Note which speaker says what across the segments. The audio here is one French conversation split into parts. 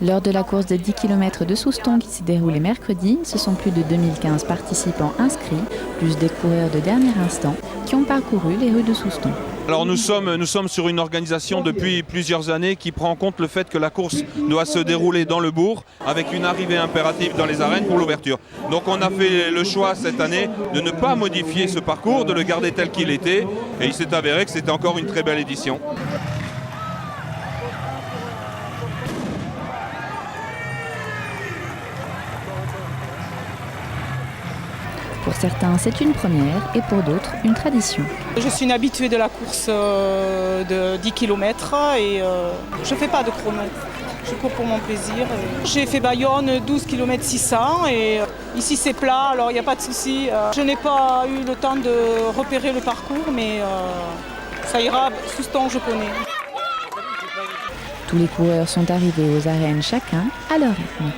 Speaker 1: Lors de la course de 10 km de Souston qui s'est déroulée mercredi, ce sont plus de 2015 participants inscrits, plus des coureurs de dernier instant, qui ont parcouru les rues de Souston.
Speaker 2: Alors nous sommes sur une organisation depuis plusieurs années qui prend en compte le fait que la course doit se dérouler dans le bourg avec une arrivée impérative dans les arènes pour l'ouverture. Donc on a fait le choix cette année de ne pas modifier ce parcours, de le garder tel qu'il était et il s'est avéré que c'était encore une très belle édition.
Speaker 1: Pour certains, c'est une première et pour d'autres, une tradition.
Speaker 3: Je suis une habituée de la course de 10 km et je ne fais pas de chrono. Je cours pour mon plaisir. J'ai fait Bayonne 12 km 600 et ici c'est plat, alors il n'y a pas de souci. Je n'ai pas eu le temps de repérer le parcours, mais ça ira, Souston je connais.
Speaker 1: Tous les coureurs sont arrivés aux arènes chacun à leur rythme.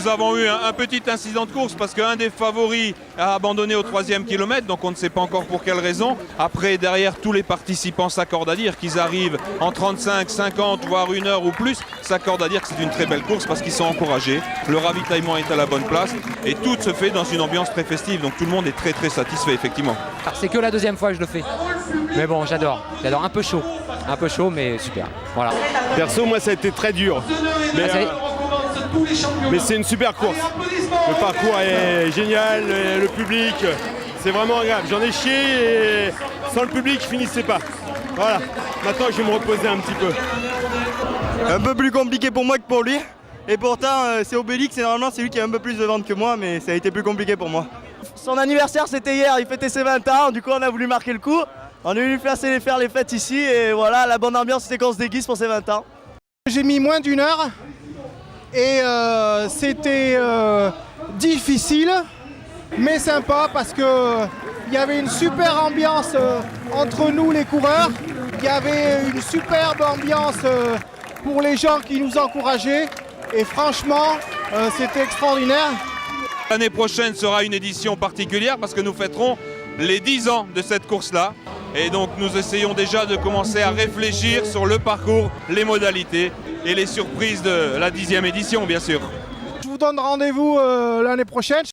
Speaker 2: nous avons eu un petit incident de course parce qu'un des favoris a abandonné au 3e kilomètre, donc on ne sait pas encore pour quelle raison. Après, derrière, tous les participants s'accordent à dire qu'ils arrivent en 35, 50, voire 1 heure ou plus, s'accordent à dire que c'est une très belle course parce qu'ils sont encouragés. Le ravitaillement est à la bonne place et tout se fait dans une ambiance très festive, donc tout le monde est très très satisfait effectivement.
Speaker 4: C'est que la 2e fois que je le fais, mais bon, j'adore, un peu chaud mais super, voilà.
Speaker 5: Perso, moi ça a été très dur, mais c'est une super course. Le parcours est génial, le public, c'est vraiment agréable. J'en ai chié et sans le public je finissais pas. Voilà, maintenant je vais me reposer un petit peu.
Speaker 6: Un peu plus compliqué pour moi que pour lui. Et pourtant c'est Obélix et normalement c'est lui qui a un peu plus de ventes que moi, mais ça a été plus compliqué pour moi. Son anniversaire c'était hier, il fêtait ses 20 ans, du coup on a voulu marquer le coup. On est venu faire les fêtes ici et voilà, la bonne ambiance c'était qu'on se déguise pour ses 20 ans.
Speaker 7: J'ai mis moins d'1 heure et c'était difficile mais sympa parce que il y avait une super ambiance entre nous les coureurs, il y avait une superbe ambiance pour les gens qui nous encourageaient et franchement c'était extraordinaire.
Speaker 2: L'année prochaine sera une édition particulière parce que nous fêterons les 10 ans de cette course-là. Et donc nous essayons déjà de commencer à réfléchir sur le parcours, les modalités et les surprises de la 10e édition bien sûr.
Speaker 7: Je vous donne rendez-vous l'année prochaine.